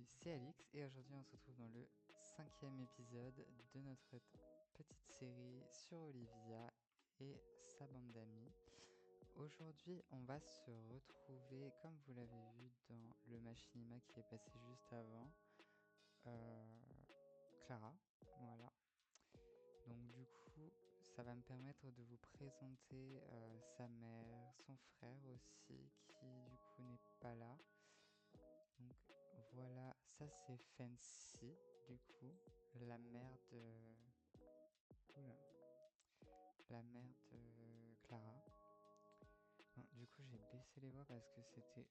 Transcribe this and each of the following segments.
Salut, c'est Alix et aujourd'hui on se retrouve dans le 5e épisode de notre petite série sur Olivia et sa bande d'amis. Aujourd'hui on va se retrouver, comme vous l'avez vu dans le machinima qui est passé juste avant, Clara, voilà. Donc du coup ça va me permettre de vous présenter sa mère, son frère aussi qui du coup n'est pas là. Donc voilà, ça c'est Fancy, du coup, la mère de... Oula, la mère de Clara. Bon, du coup j'ai baissé les voix parce que c'était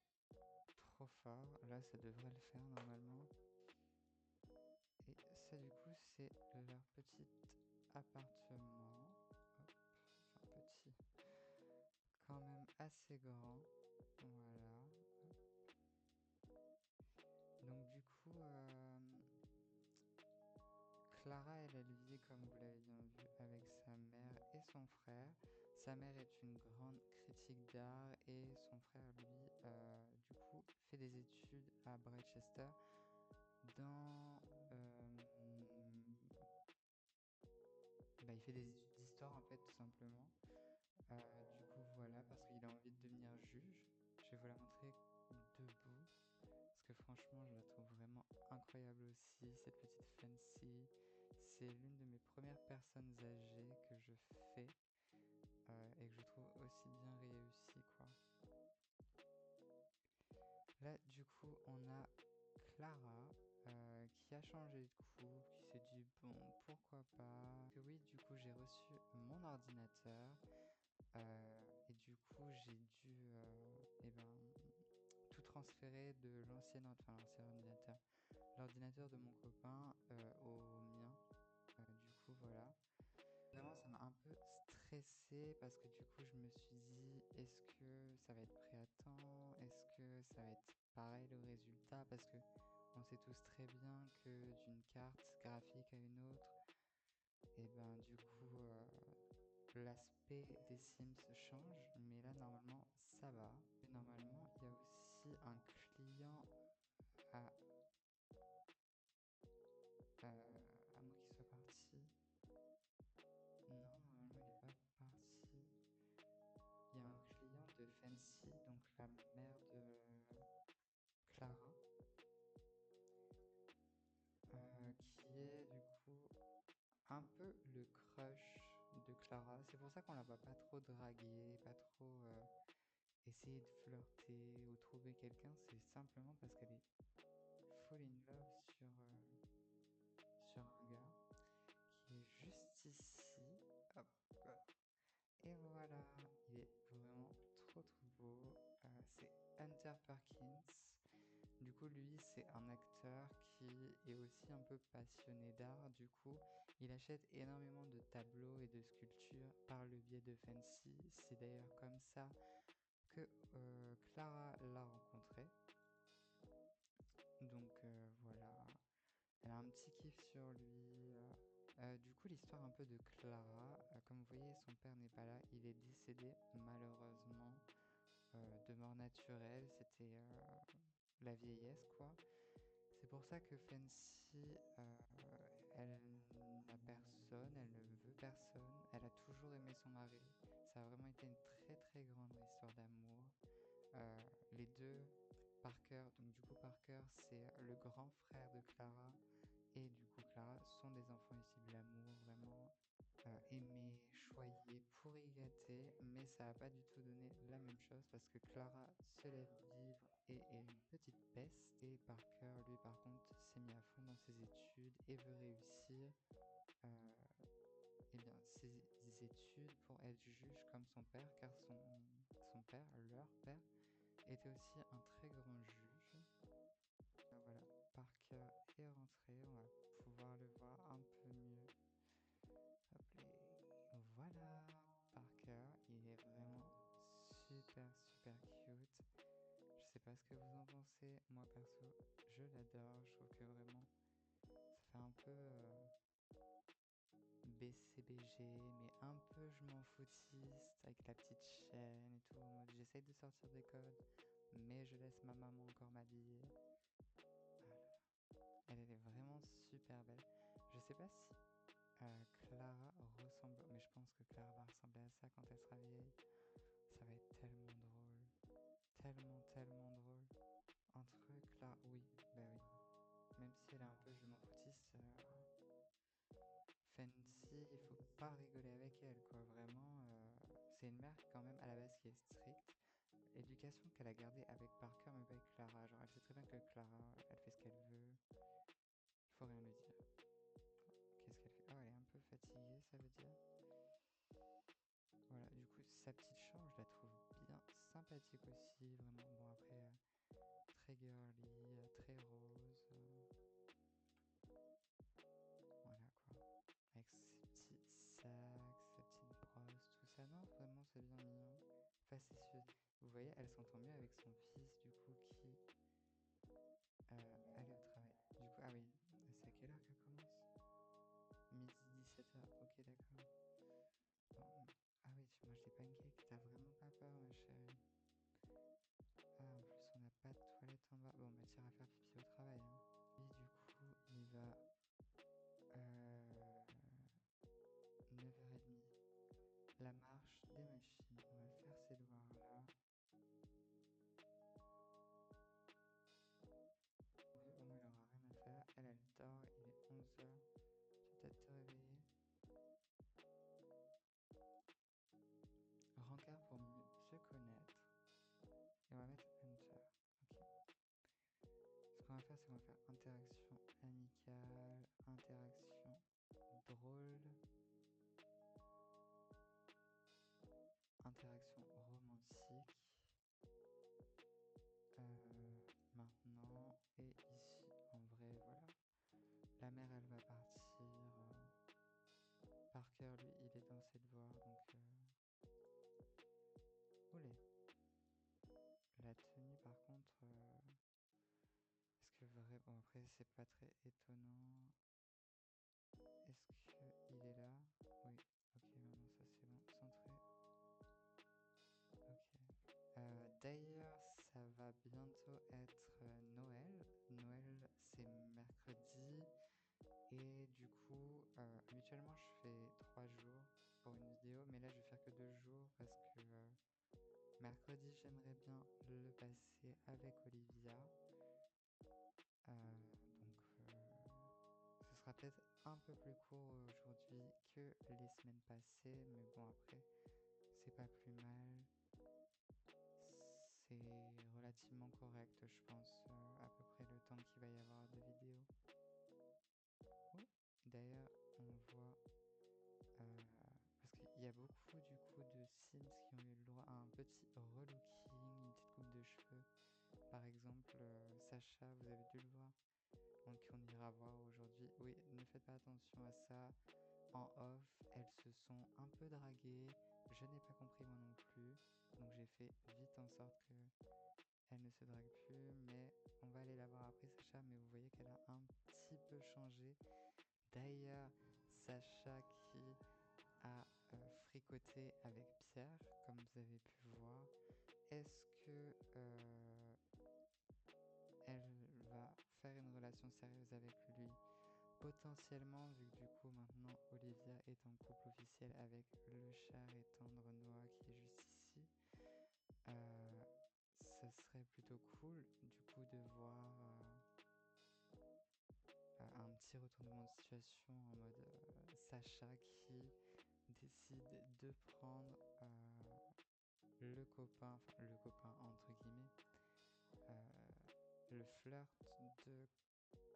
trop fort. Là ça devrait le faire normalement. Et ça du coup c'est leur petit appartement. Hop, enfin petit, quand même assez grand. Voilà. Donc du coup... Clara, elle vit, comme vous l'avez bien vu, avec sa mère et son frère. Sa mère est une grande critique d'art et son frère, lui, du coup, fait des études à Bridgester dans... il fait des études d'histoire, en fait, tout simplement. Du coup, voilà, parce qu'il a envie de devenir juge. Je vais vous la montrer debout. Parce que franchement, je la trouve vraiment incroyable aussi, cette petite Fancy. C'est l'une de mes premières personnes âgées que je fais et que je trouve aussi bien réussie, quoi. Là, du coup, on a Clara qui a changé de couple, qui s'est dit, bon, pourquoi pas. Et oui, du coup, j'ai reçu mon ordinateur et du coup, j'ai dû tout transférer de l'ancien ordinateur, l'ordinateur de mon copain au mien. Du coup, voilà. Vraiment, ça m'a un peu stressée parce que du coup, je me suis dit, est-ce que ça va être prêt à temps? Est-ce que ça va être pareil le résultat? Parce que on sait tous très bien que d'une carte graphique à une autre, et ben du coup, l'aspect des Sims change. Mais là, normalement, ça va. Et normalement, il y a aussi un client à, à moins qu'il soit parti. Non, normalement, il n'est pas parti. Il y a un client de Fancy, donc la mère de Clara, qui est du coup un peu le crush de Clara. C'est pour ça qu'on la voit pas trop draguer, pas trop essayer de flirter ou trouver quelqu'un. C'est simplement parce qu'elle est fall in love sur un gars qui est juste ici. Hop. Et voilà, il est vraiment trop beau. C'est Hunter Perkins. Du coup, lui, c'est un acteur qui est aussi un peu passionné d'art. Du coup, il achète énormément de tableaux et de sculptures par le biais de Fancy. C'est d'ailleurs comme ça que Clara l'a rencontré. Donc voilà, elle a un petit kiff sur lui. Du coup, l'histoire un peu de Clara, comme vous voyez, son père n'est pas là. Il est décédé malheureusement de mort naturelle. C'était la vieillesse, quoi. C'est pour ça que Fancy, elle n'a personne, elle ne veut personne. Elle a toujours aimé son mari. Ça a vraiment été une très très grande histoire d'amour. Les deux, Parker, donc du coup Parker, c'est le grand frère de Clara. Et du coup Clara sont des enfants issus de l'amour, vraiment aimés, choyés, pourri gâtés. Mais ça n'a pas du tout donné la même chose parce que Clara se lève vivre et est une petite peste. Et Parker, lui par contre, s'est mis à fond dans ses études et veut réussir ses études pour être juge comme son père, car son père, leur père, était aussi un très grand juge. Voilà, Parker est rentré, on va pouvoir le voir un peu mieux. Hop là. Voilà, Parker, il est vraiment super super cute. Je sais pas ce que vous en pensez, moi perso, je l'adore, je trouve que vraiment ça fait un peu BCBG, mais un peu je m'en foutiste avec la petite chaîne et tout, en mode j'essaye de sortir des codes, mais je laisse ma maman encore m'habiller. Voilà. vraiment super belle. Je sais pas si Clara ressemble, mais je pense que Clara va ressembler à ça quand elle sera vieille. Ça va être tellement drôle. Tellement, tellement drôle. Entre Clara... Oui, bah oui. Même si elle est un peu je m'en foutiste, Fancy, il faut pas rigoler avec elle, quoi. Vraiment, c'est une mère quand même à la base qui est stricte. L'éducation qu'elle a gardée avec Parker, mais pas avec Clara. Genre, elle sait très bien que Clara, elle fait ce qu'elle veut. Il faut rien lui dire. Qu'est-ce qu'elle fait? Oh, elle est un peu fatiguée, ça veut dire. Voilà, du coup, sa petite chambre, je la trouve bien sympathique aussi. Vraiment, bon, après, très girly, très rose. Voilà, quoi. Avec ses petits sacs, sa petite brosse, tout ça. Non, vraiment, c'est bien mignon. Facétieuse. Vous voyez, elle s'entend mieux avec son fils, du coup, qui allait au travail. Du coup, ah oui, c'est à quelle heure qu'elle commence? Midi 17h, ok, d'accord. Bon, ah oui, moi je l'ai pancake, t'as vraiment pas peur, ma chérie? Ah, en plus, on n'a pas de toilette en bas. Bon, bah, t'iras faire pipi au travail, hein. Et du coup, il va 9h30. La marche des machines. On va faire ces devoirs là. Oui, au moins il aura rien à faire. Elle, elle dort. Il est 11h. Tu vas peut-être te réveiller. Rencard pour mieux se connaître. Et on va mettre Enter. Ok. Ce qu'on va faire, c'est qu'on va faire interaction amicale, interaction drôle, interaction romantique. Maintenant, et ici, en vrai, voilà. La mère, elle va partir. Parker, lui, il est dans ses devoirs, donc... Olé. La tenue, par contre... Est-ce que vrai... Bon, après, c'est pas très étonnant. Est-ce qu'il est là? Oui. Ok, maintenant, ça, c'est bon. Centré. Ok. D'ailleurs, ça va bientôt être Noël. Noël, c'est mercredi. Et du coup, habituellement, je fais 3 jours pour une vidéo. Mais là, je vais faire que 2 jours parce que mercredi, j'aimerais bien le passer avec Olivia. Donc, ce sera peut-être un peu plus court aujourd'hui que les semaines passées. Mais bon, après, c'est pas plus mal. C'est relativement correct, je pense, à peu près le temps qu'il va y avoir de vidéos. Oh, d'ailleurs, on voit... parce qu'il y a beaucoup du coup de Sims qui ont eu le droit à un petit relooking, une petite coupe de cheveux. Par exemple, Sacha, vous avez dû le voir. Donc on ira voir aujourd'hui. Oui, ne faites pas attention à ça. En off, elles se sont un peu draguées. Je n'ai pas compris moi non plus. Donc j'ai fait vite en sorte que elle ne se drague plus, mais on va aller la voir après Sacha, mais vous voyez qu'elle a un petit peu changé. D'ailleurs, Sacha qui a fricoté avec Pierre, comme vous avez pu voir, est-ce que elle va faire une relation sérieuse avec lui? Potentiellement, vu que du coup maintenant Olivia est en couple officiel avec le cher et tendre Noah qui est juste ici. Ça serait plutôt cool du coup de voir un petit retournement de situation en mode Sacha qui décide de prendre le copain, enfin le copain entre guillemets, le flirt de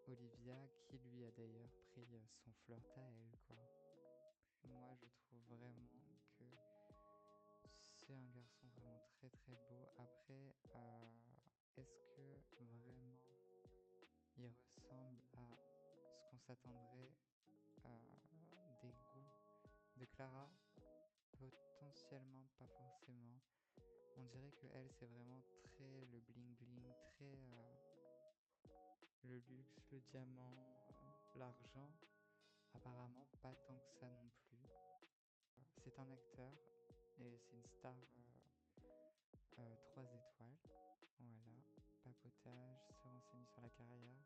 Olivia qui lui a d'ailleurs pris son flirt à elle, quoi. Moi je trouve vraiment que c'est un garçon vraiment très très beau. Après, est-ce que vraiment il ressemble à ce qu'on s'attendrait des goûts de Clara? Potentiellement pas forcément. On dirait que elle c'est vraiment très le bling bling, très le luxe, le diamant, l'argent. Apparemment pas tant que ça non plus. C'est un acteur et c'est une star 3 étoiles. Voilà, papotage, se renseigner sur la carrière.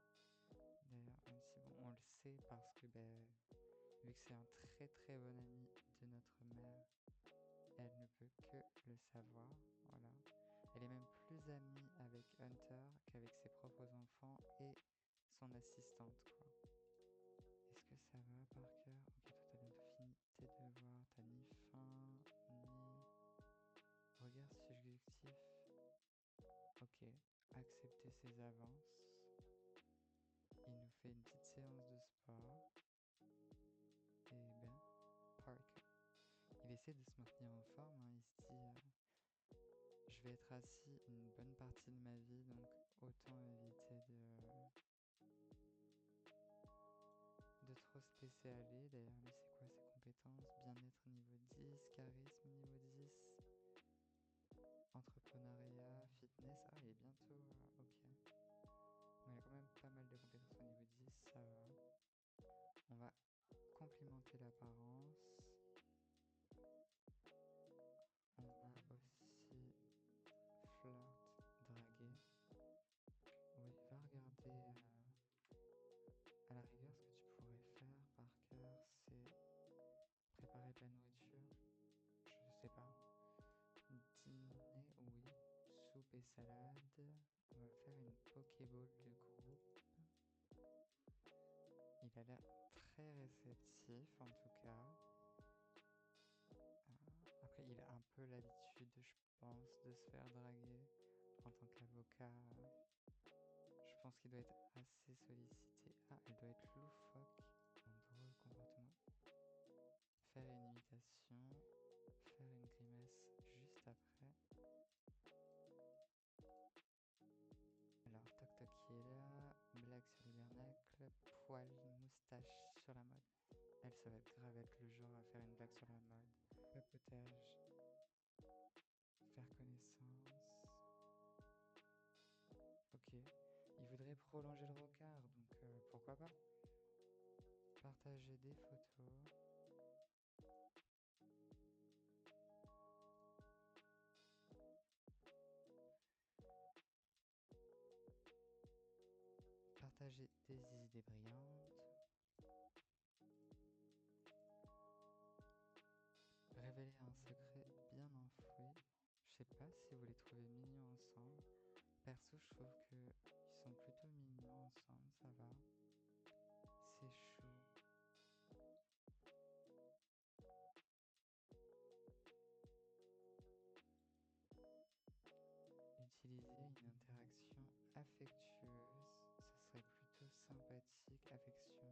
D'ailleurs, même si bon, on le sait parce que vu que c'est un très très bon ami de notre mère, elle ne peut que le savoir. Voilà. Elle est même plus amie avec Hunter qu'avec ses propres enfants et son assistante, quoi. Est-ce que ça va, Parker? Ok, toi t'as bientôt fini tes devoirs, t'as ni faim, ni regard subjectif. Ok, accepter ses avances. Il nous fait une petite séance de sport. Et ben, Parker. Il essaie de se maintenir en forme, hein. Il se dit je vais être assis une bonne partie de ma vie, donc autant éviter de trop se laisser aller. D'ailleurs, lui, c'est quoi ses compétences? Bien-être niveau 10, charisme niveau 10, entrepreneuriat, fitness. Ah, il est bientôt. Ok. Mais il a quand même pas mal de compétences au niveau 10, ça va. On va complimenter l'apparence. On va aussi flirt, draguer. Oui, va regarder. À la rigueur, ce que tu pourrais faire, Parker, c'est préparer de la nourriture. Je sais pas. Dîner, oui. Soupe et salade. On va faire une Pokéball de groupe. Il a l'air très réceptif, en tout cas. Après, il a un peu l'habitude, je pense, de se faire draguer. En tant qu'avocat, je pense qu'il doit être assez sollicité. Ah, elle doit être loufoque. Un drôle comportement. Faire une imitation. Faire une grimace juste après. Alors, toc toc qui est là. Blague sur l'hibernacle. Poil, moustache sur la mode. Elle, ça va être grave être le genre à faire une blague sur la mode. Papotage. Faire connaissance. Ok. Il voudrait prolonger le regard, donc pourquoi pas. Partager des photos. Partager des idées brillantes. Révéler un secret bien enfoui. Je sais pas si vous les trouvez mignons ensemble. Perso, je trouve que ils sont plutôt mignons ensemble, ça va. C'est chou. Utiliser une interaction affectueuse, ça serait plutôt sympathique, affection.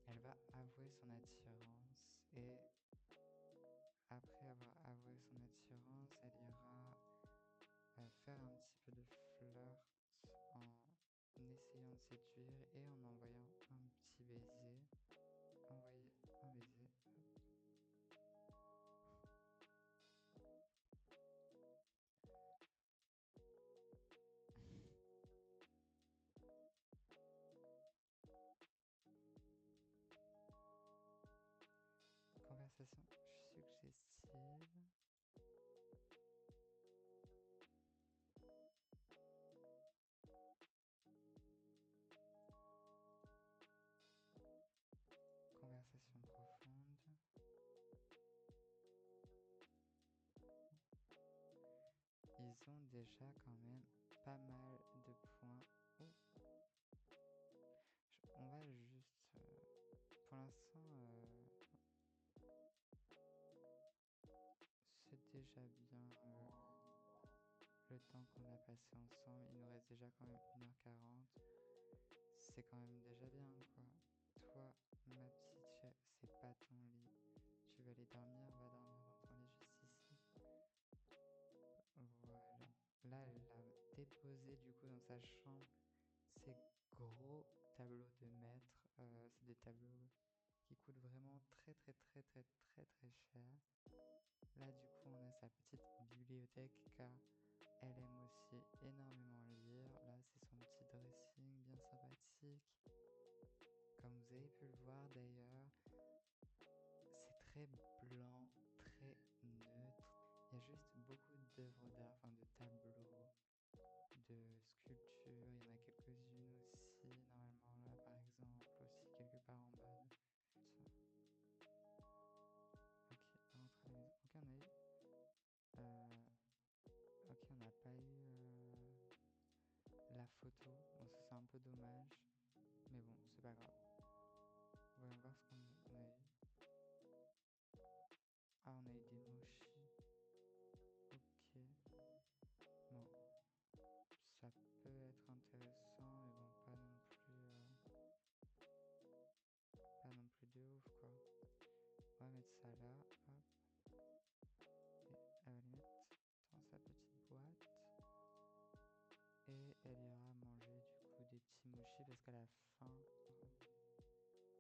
Elle va avouer son attirance et après avoir avoué son attirance, elle ira faire un petit peu de flirt en essayant de séduire et en envoyant un petit baiser. Envoyer un baiser. Conversation suggestive. Conversation profonde. Ils ont déjà quand même pas mal de points. Oh, on va juste... pour l'instant, c'est déjà bien le temps qu'on a passé ensemble. Il nous reste déjà quand même 1h40. C'est quand même déjà bien, quoi. Toi, ma petite chère, c'est pas ton lit. Tu vas aller dormir, va dormir dans ton lit juste ici. Voilà. Là, elle l'a déposé du coup dans sa chambre. Ces gros tableaux de maître, c'est des tableaux qui coûtent vraiment très très très très très très cher. Là, du coup, on a sa petite bibliothèque car elle aime aussi énormément lire. Là, c'est son petit dressing bien sympathique. Comme vous avez pu le voir d'ailleurs, c'est très blanc, très neutre. Il y a juste beaucoup d'œuvres d'art, enfin de tableaux, de sculptures, il y en a quelques-unes photo. Bon, ça c'est un peu dommage. Mais bon, c'est pas grave. Voyons voir ce qu'on a eu. Ah, on a eu des mochis. Ok. Bon, ça peut être intéressant, mais bon, pas non plus de ouf, quoi. On va mettre ça là, hop. Et elle va les mettre dans sa petite boîte. Et elle ira manger du coup des petits mochis parce qu'elle a faim.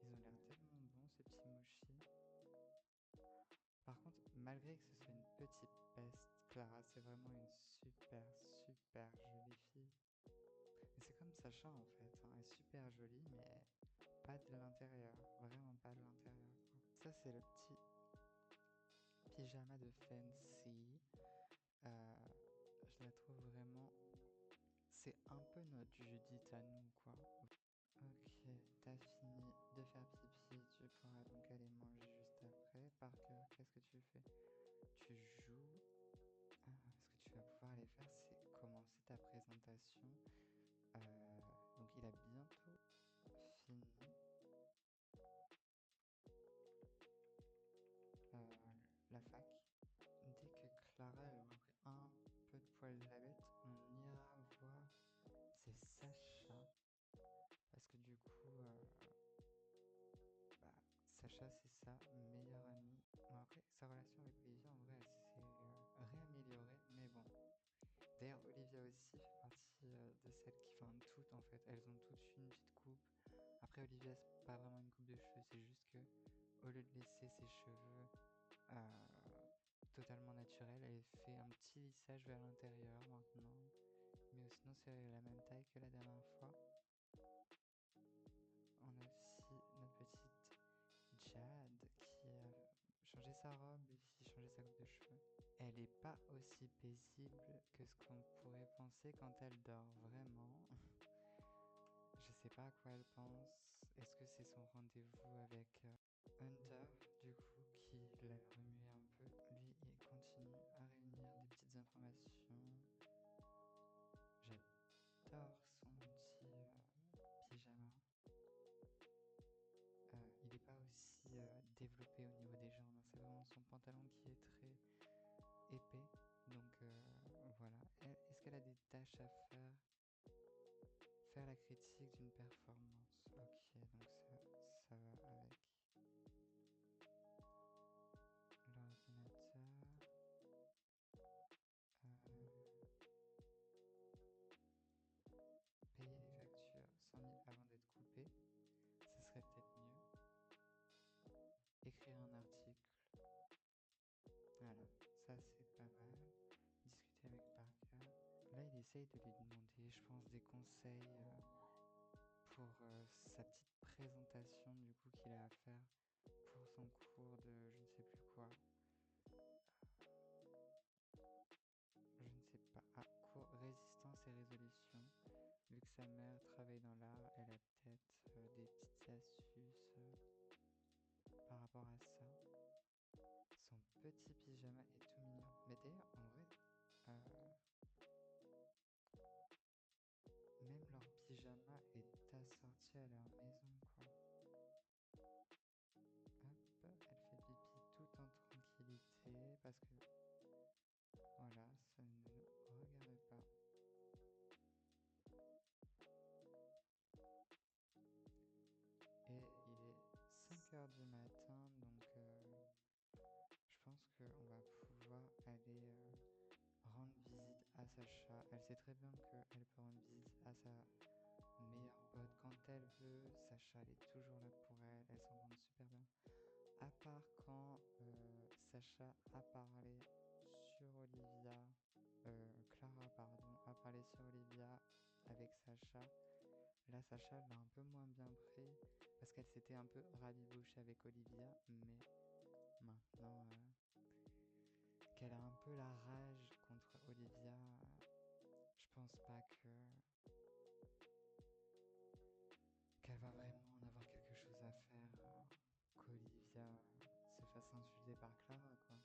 Ils ont l'air tellement bons ces petits mochis. Par contre, malgré que ce soit une petite peste, Clara c'est vraiment une super jolie fille. Mais c'est comme Sacha en fait, hein. Elle est super jolie mais pas de l'intérieur, vraiment pas de l'intérieur. Ça c'est le petit pyjama de Fancy. Euh, je la trouve vraiment... C'est un peu notre Judith à nous quoi. Ok, t'as fini de faire pipi, tu pourras donc aller manger juste après. Parker, qu'est-ce que tu fais? Tu joues. Ce que tu vas pouvoir aller faire, c'est commencer ta présentation. Donc il a bientôt fini la fac. Dès que Clara elle aura pris un peu de poil de la bête, on ira voir. C'est Sacha. Parce que du coup, bah, Sacha, c'est sa meilleure amie. Bon, après, sa relation avec Olivia, en vrai, elle s'est réaméliorée, mais bon. D'ailleurs, Olivia aussi fait partie de celles qui font toutes, en fait. Elles ont toutes une petite coupe. Après, Olivia, c'est pas vraiment une coupe de cheveux, c'est juste que, au lieu de laisser ses cheveux totalement naturels, elle fait un petit lissage vers l'intérieur maintenant. Mais sinon, c'est la même taille que la dernière fois. On a aussi notre petite Jade qui a changé sa robe et qui a changé sa coupe de cheveux. Elle est pas aussi paisible que ce qu'on pourrait penser quand elle dort, vraiment. Je sais pas à quoi elle pense. Est-ce que c'est son rendez-vous avec Hunter, du coup, qui l'a remué un peu? Lui, il continue à réunir des petites informations. J'adore son petit pyjama. Il n'est pas aussi développé au niveau des jambes, hein. C'est vraiment son pantalon qui est très épais. Donc voilà. Est-ce qu'elle a des tâches à faire? Faire la critique d'une performance. Ok, donc ça va avec l'ordinateur. Payer les factures 100 000 avant d'être coupé. Ce serait peut-être mieux. Écrire un article. Voilà, ça c'est pas mal. Discuter avec Parker. Là, il essaye de lui demander, je pense, des conseils pour sa petite présentation du coup qu'il a à faire pour son cours de je ne sais plus quoi. Je ne sais pas. Ah, cours résistance et résolution. Vu que sa mère travaille dans l'art, elle a peut-être des petites astuces par rapport à ça. Son petit pyjama est tout mignon. Mais d'ailleurs, en vrai, même leur pyjama est assorti à leur maison, quoi. Hop, elle fait pipi tout en tranquillité parce que, voilà, ça ne nous regarde pas. Et il est 5h du matin, donc je pense qu'on va pouvoir aller rendre visite à Sacha. Elle sait très bien qu'elle peut rendre visite à sa meilleure pote quand elle veut. Sacha, elle est toujours là pour elle. Elles s'entendent super bien. À part quand Sacha a parlé sur Olivia, Clara, pardon, a parlé sur Olivia avec Sacha. Là, Sacha l'a un peu moins bien pris parce qu'elle s'était un peu rabibochée avec Olivia, mais maintenant qu'elle a un peu la rage contre Olivia, je pense pas qu'elle va vraiment en avoir quelque chose à faire qu'Olivia se fasse insulter par Clara, quoi.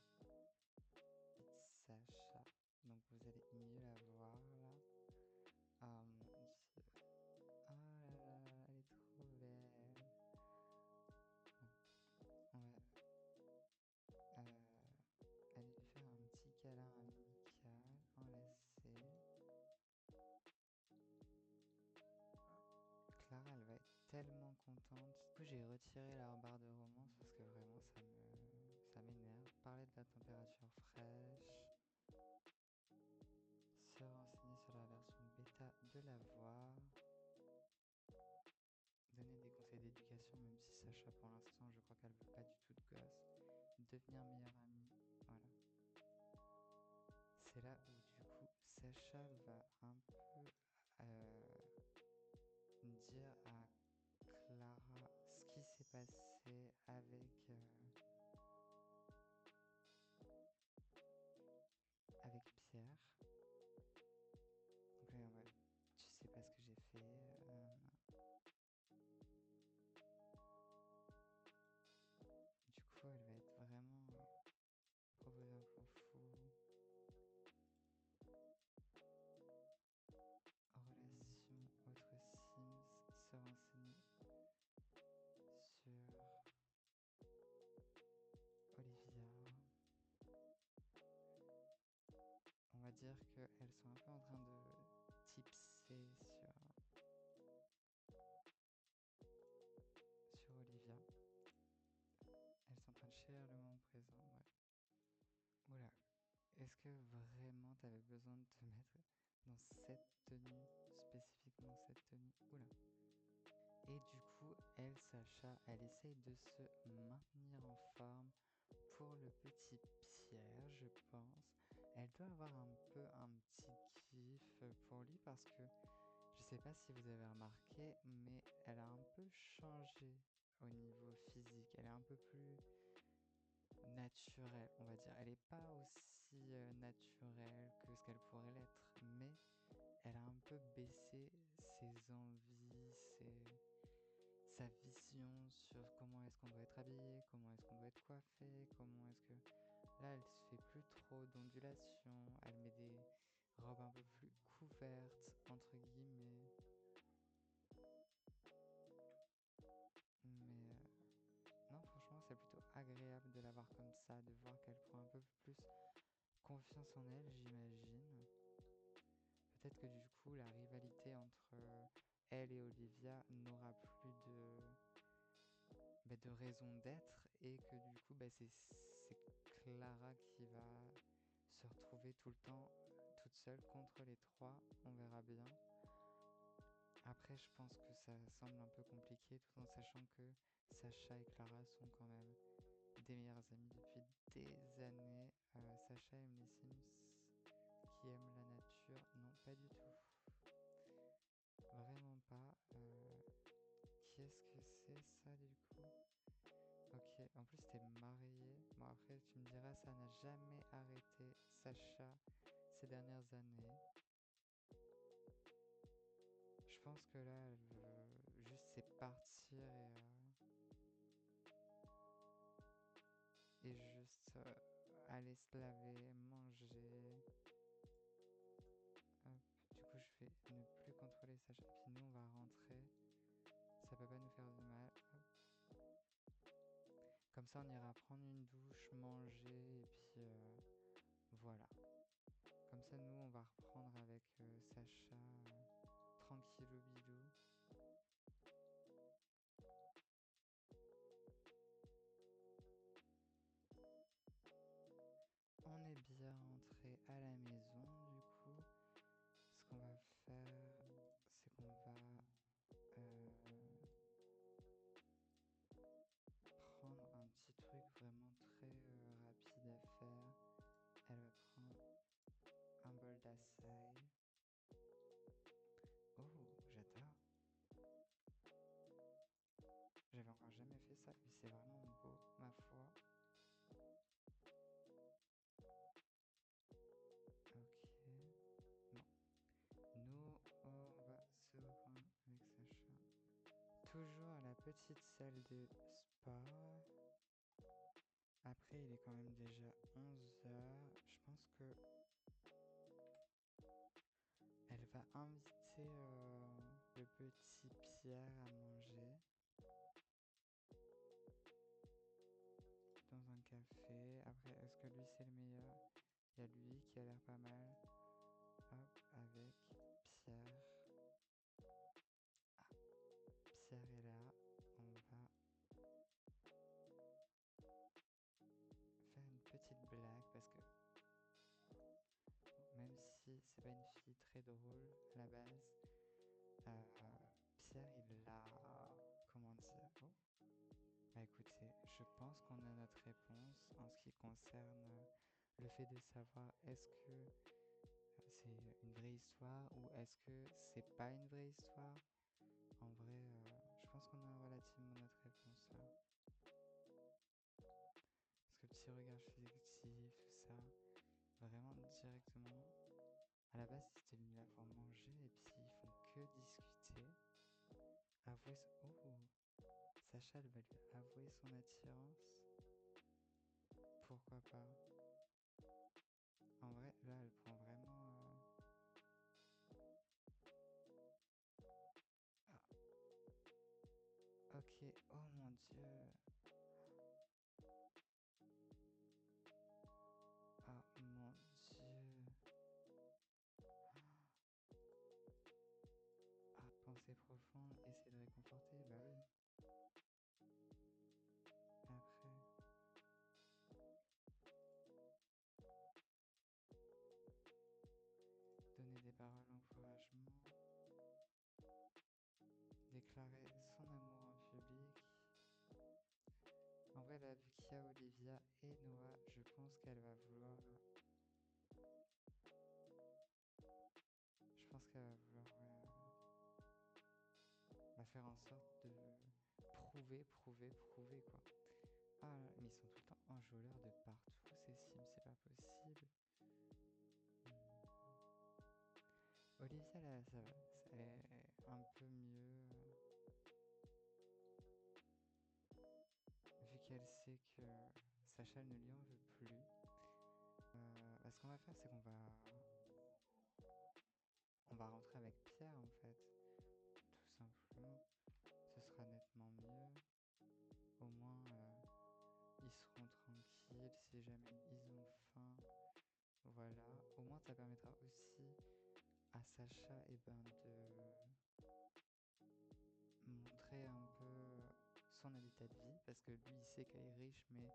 Sacha, donc vous allez mieux la voir là. Clara, elle va être tellement contente. Du coup, j'ai retiré la barre de romance parce que vraiment, ça m'énerve. Parler de la température fraîche. Se renseigner sur la version bêta de la voix. Donner des conseils d'éducation, même si Sacha, pour l'instant, je crois qu'elle veut pas du tout de gosse. Devenir meilleure amie. Voilà. C'est là où, du coup, Sacha va un peu dire à Clara ce qui s'est passé avec Pierre. Donc là, ouais, tu sais pas ce que j'ai fait. Du coup, elle va être vraiment proposer un plan fou. Relation, autre Sims, se renseigner sur Olivia. On va dire qu'elles sont un peu en train de tipser sur Olivia. Elles sont en train de chérir le moment présent, ouais. Oula, est-ce que vraiment t'avais besoin de te mettre dans cette tenue, spécifiquement cette tenue? Oula. Et du coup, elle, Sacha, elle essaye de se maintenir en forme pour le petit Pierre, je pense. Elle doit avoir un peu un petit kiff pour lui parce que je sais pas si vous avez remarqué, mais elle a un peu changé au niveau physique. Elle est un peu plus naturelle, on va dire. Elle n'est pas aussi naturelle que ce qu'elle pourrait l'être, mais elle a un peu baissé ses envies, sa vision sur comment est-ce qu'on doit être habillé, comment est-ce qu'on doit être coiffé, comment est-ce que... Là, elle se fait plus trop d'ondulations, elle met des robes un peu plus couvertes, entre guillemets. Mais non, franchement, c'est plutôt agréable de la voir comme ça, de voir qu'elle prend un peu plus confiance en elle, j'imagine. Peut-être que du coup, la rivalité entre elle et Olivia n'aura plus de raison d'être et que du coup, c'est Clara qui va se retrouver tout le temps toute seule contre les trois. On verra bien. Après, je pense que ça semble un peu compliqué tout en sachant que Sacha et Clara sont quand même des meilleures amies depuis des années. Sacha aime les Sims qui aiment la nature. Non, pas du tout. Vraiment pas. Qui est-ce que c'est ça du coup? Ok, en plus t'es marié. Bon après tu me diras ça n'a jamais arrêté Sacha ces dernières années. Je pense que là elle veut juste c'est partir et juste aller se laver, manger. Hop. Du coup je vais ne plus contrôler Sacha. Puis nous on va rentrer. Ça peut pas nous faire de mal. Hop. Comme ça on ira prendre une douche, manger et puis voilà. Comme ça, nous, on va reprendre avec Sacha tranquillou bilou. On est bien rentré à la maison, du coup. Ce qu'on va faire, c'est qu'on va prendre un petit truc vraiment très rapide à faire. Elle va prendre un bol d'açaï. Oh, j'adore. J'avais encore jamais fait ça, mais c'est vraiment beau, ma foi. Ok. Bon. Nous, on va se reprendre avec Sacha. Toujours à la petite salle de sport. Après, il est quand même déjà 11h. Je pense que elle va inviter le petit Pierre à manger dans un café. Après, est-ce que lui c'est le meilleur? Il y a lui qui a l'air pas mal. Hop, avec Pierre. Ah. c'est pas une fille très drôle à la base. Euh, Pierre, il a... Comment dire? Oh. Bah écoutez, je pense qu'on a notre réponse en ce qui concerne le fait de savoir est-ce que c'est une vraie histoire ou est-ce que c'est pas une vraie histoire. En vrai, je pense qu'on a relativement notre réponse là. Parce que petit regard fugitif, tout ça, vraiment directement. À la base, ils étaient venus là pour manger et puis ils font que discuter. Avouer son... Oh, Sacha, elle va lui avouer son attirance. Pourquoi pas? En vrai, là, elle prend vraiment... Ah, ok. Oh mon dieu. Ah mon dieu. Ah, pensée profonde, essayer de réconforter, bah oui. Après, donner des paroles d'encouragement, déclarer son amour en public. En vrai, là, vu qu'il y a Olivia et Noah, je pense qu'elle va vouloir... Je pense qu'elle va vouloir bah, faire en sorte de prouver, quoi. Ah, mais ils sont tout le temps enjôleurs de partout, ces Sims, c'est pas possible. Olivia, là, ça va. Elle est un peu mieux. Vu qu'elle sait que Sacha ne lui en veut plus. Bah, ce qu'on va faire, c'est on va rentrer avec Pierre, en fait. Tout simplement. Ce sera nettement mieux. Au moins, ils seront tranquilles si jamais ils ont faim. Voilà. Au moins, ça permettra aussi à Sacha de montrer un peu son habitat de vie. Parce que lui, il sait qu'elle est riche, mais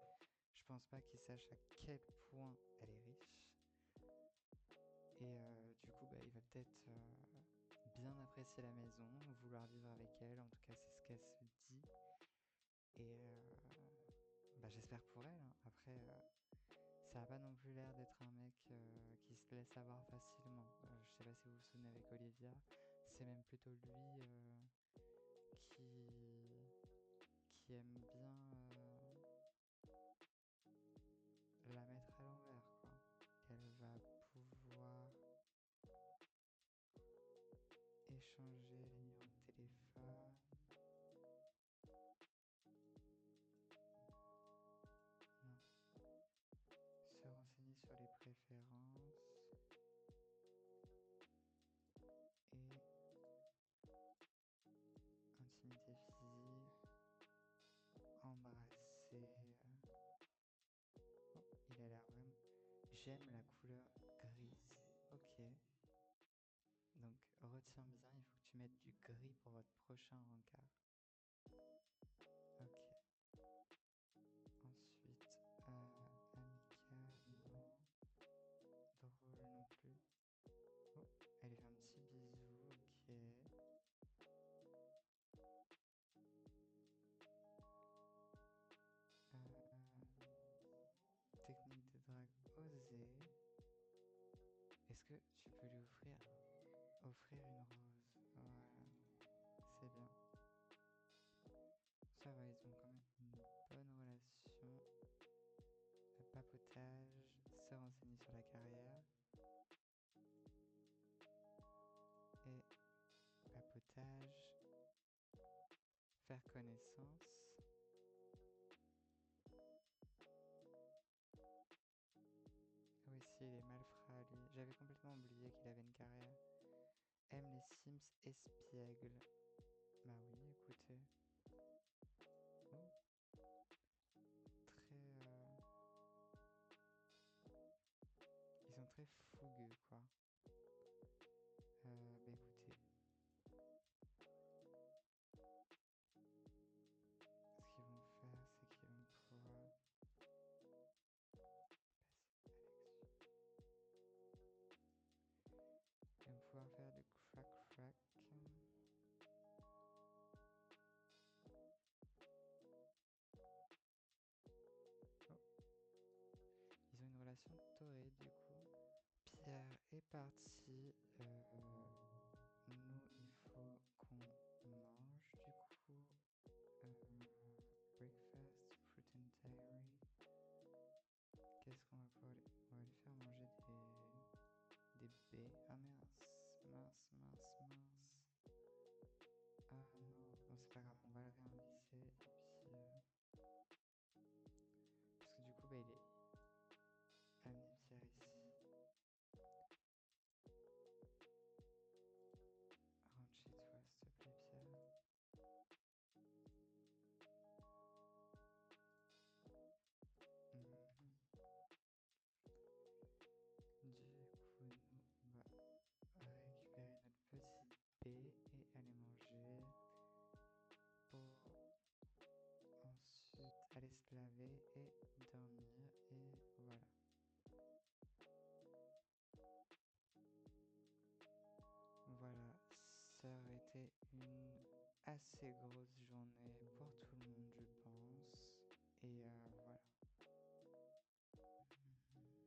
je pense pas qu'il sache à quel point elle est riche. Et du coup, bah, il va peut-être bien apprécier la maison, vouloir vivre avec elle. En tout cas, c'est ce qu'elle se dit. Et bah, j'espère pour elle, hein. Après, ça a pas non plus l'air d'être un mec qui se laisse avoir facilement. Je sais pas si vous vous souvenez avec Olivia, c'est même plutôt lui qui qui aime bien la mettre à l'envers, quoi. Qu'elle va pouvoir échanger les numéros de téléphone. Non. Se renseigner sur les préférences. Et intimité physique. Embrasser. Oh, il a l'air vraiment... J'aime la couleur grise. Ok. Donc retiens bien, il faut que tu mettes du gris pour votre prochain rencard. Ok. Ensuite, amical, non. Drôle non plus. Oh, elle lui fait un petit bisou, ok. Technique de drague osée. Est-ce que tu peux lui offrir une rose? Voilà, c'est bien. Ça va, ils ont quand même une bonne relation. Le papotage, se renseigner sur la carrière. Et papotage, faire connaissance. Ah oui, si, il est malfrat, lui. J'avais complètement oublié qu'il avait une carrière. Aime les Sims espiègles. Bah oui, écoutez. Oh, très... Ils sont très fougueux, quoi. Bah écoutez. Ce qu'ils vont faire, c'est qu'ils vont pouvoir passer à l'action. du coup. Pierre est parti. Nous, il faut qu'on mange du coup. Breakfast, fruit and dairy. Qu'est-ce qu'on va pouvoir on va lui faire manger des baies. Ah mince, mince, mince, mince. Ah non, bon, c'est pas grave, on va le réindicer. Et puis. Parce que du coup, bah, il est amené Pierre ici. Rentre chez toi, s'il te plaît, Pierre. Mhm. Du coup, nous, on va récupérer notre petite baie et aller manger pour ensuite aller se laver et dormir. Et voilà. Voilà, ça aurait été une assez grosse journée pour tout le monde, je pense. Et voilà. Tap, tap.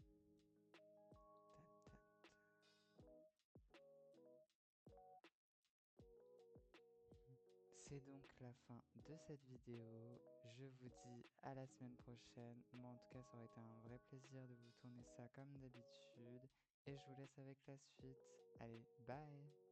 C'est donc la fin de cette vidéo. Je vous dis à la semaine prochaine. Moi, en tout cas, ça aurait été un vrai plaisir de vous tourner ça comme d'habitude. Et je vous laisse avec la suite. Allez, bye!